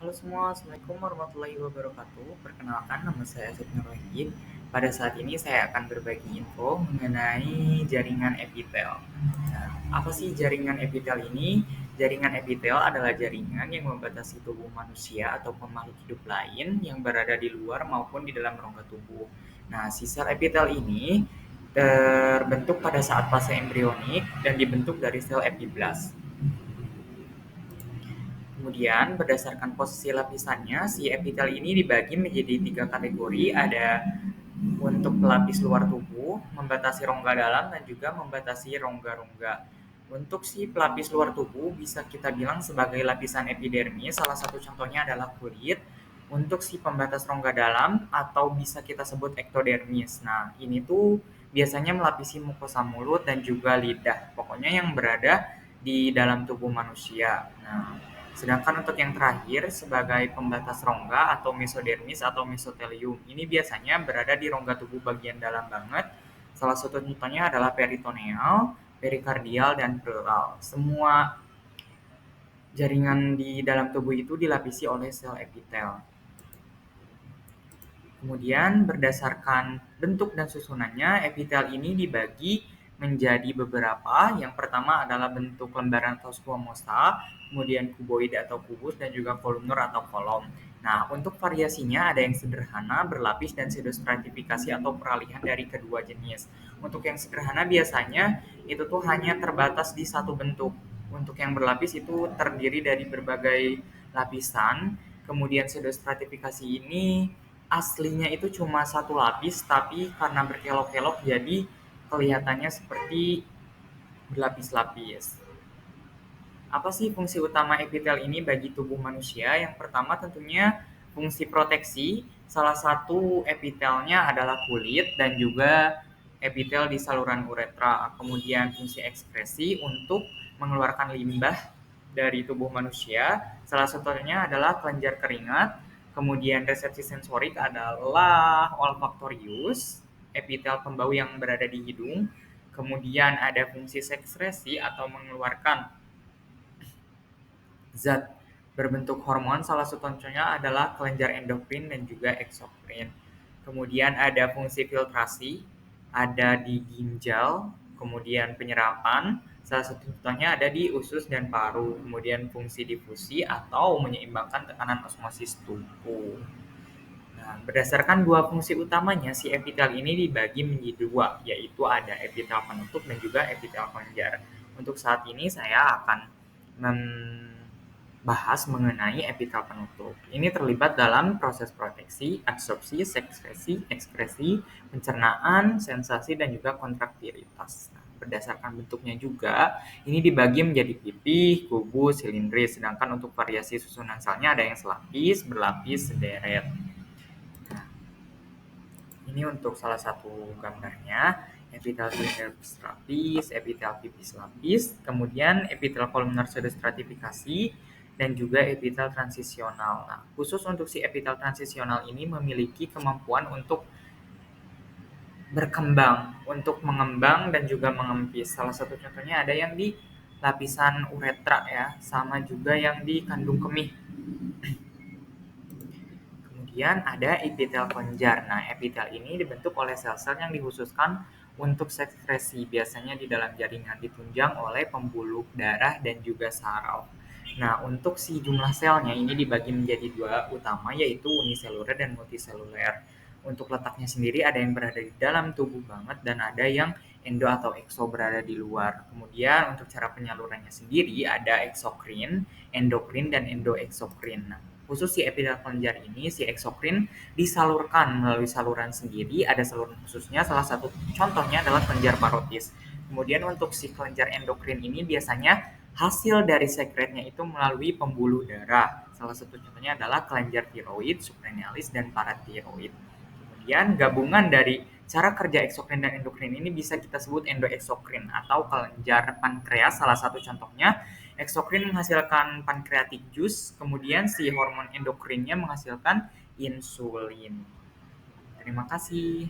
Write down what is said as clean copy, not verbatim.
Halo semua, Assalamualaikum warahmatullahi wabarakatuh. Perkenalkan, nama saya Asep Nurwahid. Pada saat ini saya akan berbagi info mengenai jaringan epitel. Nah, apa sih jaringan epitel ini? Jaringan epitel adalah jaringan yang membatasi tubuh manusia ataupun makhluk hidup lain yang berada di luar maupun di dalam rongga tubuh. Nah, si sel epitel ini terbentuk pada saat fase embrionik dan dibentuk dari sel epiblast. Kemudian, berdasarkan posisi lapisannya, si epitel ini dibagi menjadi 3 kategori. Ada untuk pelapis luar tubuh, membatasi rongga dalam, dan juga membatasi rongga-rongga. Untuk si pelapis luar tubuh, bisa kita bilang sebagai lapisan epidermis. Salah satu contohnya adalah kulit. Untuk si pembatas rongga dalam, atau bisa kita sebut ektodermis. Nah, ini tuh biasanya melapisi mukosa mulut dan juga lidah. Pokoknya yang berada di dalam tubuh manusia. Nah, sedangkan untuk yang terakhir sebagai pembatas rongga atau mesodermis atau mesotelium, ini biasanya berada di rongga tubuh bagian dalam banget. Salah satu contohnya adalah peritoneal, perikardial, dan pleural. Semua jaringan di dalam tubuh itu dilapisi oleh sel epitel. Kemudian berdasarkan bentuk dan susunannya, epitel ini dibagi menjadi beberapa. Yang pertama adalah bentuk lembaran atau squamosa, kemudian kuboid atau kubus, dan juga kolumnar atau kolom. Nah, untuk variasinya ada yang sederhana, berlapis, dan pseudostratifikasi atau peralihan dari kedua jenis. Untuk yang sederhana biasanya itu tuh hanya terbatas di satu bentuk. Untuk yang berlapis itu terdiri dari berbagai lapisan. Kemudian pseudostratifikasi ini aslinya itu cuma satu lapis, tapi karena berkelok-kelok jadi kelihatannya seperti berlapis-lapis. Apa sih fungsi utama epitel ini bagi tubuh manusia? Yang pertama tentunya fungsi proteksi. Salah satu epitelnya adalah kulit dan juga epitel di saluran uretra. Kemudian fungsi ekskresi untuk mengeluarkan limbah dari tubuh manusia. Salah satunya adalah kelenjar keringat. Kemudian resepsi sensorik adalah olfaktorius, epitel pembau yang berada di hidung. Kemudian ada fungsi sekresi atau mengeluarkan zat berbentuk hormon, salah satu contohnya adalah kelenjar endokrin dan juga eksokrin. Kemudian ada fungsi filtrasi, ada di ginjal, kemudian penyerapan, salah satu contohnya ada di usus dan paru, kemudian fungsi difusi atau menyeimbangkan tekanan osmosis tubuh. Nah, berdasarkan dua fungsi utamanya, si epitel ini dibagi menjadi dua, yaitu ada epitel penutup dan juga epitel kelenjar. Untuk saat ini saya akan membahas mengenai epitel penutup. Ini terlibat dalam proses proteksi, absorpsi, sekresi, ekskresi, pencernaan, sensasi, dan juga kontraktilitas. Nah, berdasarkan bentuknya juga, ini dibagi menjadi pipih, kubus, silindris, sedangkan untuk variasi susunan selnya ada yang selapis, berlapis, sederet. Nah, ini untuk salah satu gambarnya, epitel silindris lapis, epitel pipis lapis, kemudian epitel kolumnar pseudostratifikasi, dan juga epitel transisional. Nah, khusus untuk si epitel transisional ini memiliki kemampuan untuk berkembang, untuk mengembang dan juga mengempis. Salah satu contohnya ada yang di lapisan uretra ya, sama juga yang di kandung kemih. Kemudian ada epitel kelenjar. Nah, epitel ini dibentuk oleh sel-sel yang dikhususkan untuk sekresi, biasanya di dalam jaringan ditunjang oleh pembuluh darah dan juga saraf. Nah, untuk si jumlah selnya ini dibagi menjadi dua utama, yaitu uniseluler dan multiseluler. Untuk letaknya sendiri ada yang berada di dalam tubuh banget dan ada yang endo atau ekso berada di luar. Kemudian untuk cara penyalurannya sendiri ada eksokrin, endokrin, dan endoeksokrin. Nah, khusus si epitel kelenjar ini, si eksokrin disalurkan melalui saluran sendiri, ada saluran khususnya, salah satu contohnya adalah kelenjar parotis. Kemudian untuk si kelenjar endokrin ini biasanya hasil dari sekretnya itu melalui pembuluh darah. Salah satu contohnya adalah kelenjar tiroid, supranealis, dan paratiroid. Kemudian gabungan dari cara kerja eksokrin dan endokrin ini bisa kita sebut endoeksokrin atau kelenjar pankreas, salah satu contohnya. Eksokrin menghasilkan pancreatic juice, kemudian si hormon endokrinnya menghasilkan insulin. Terima kasih.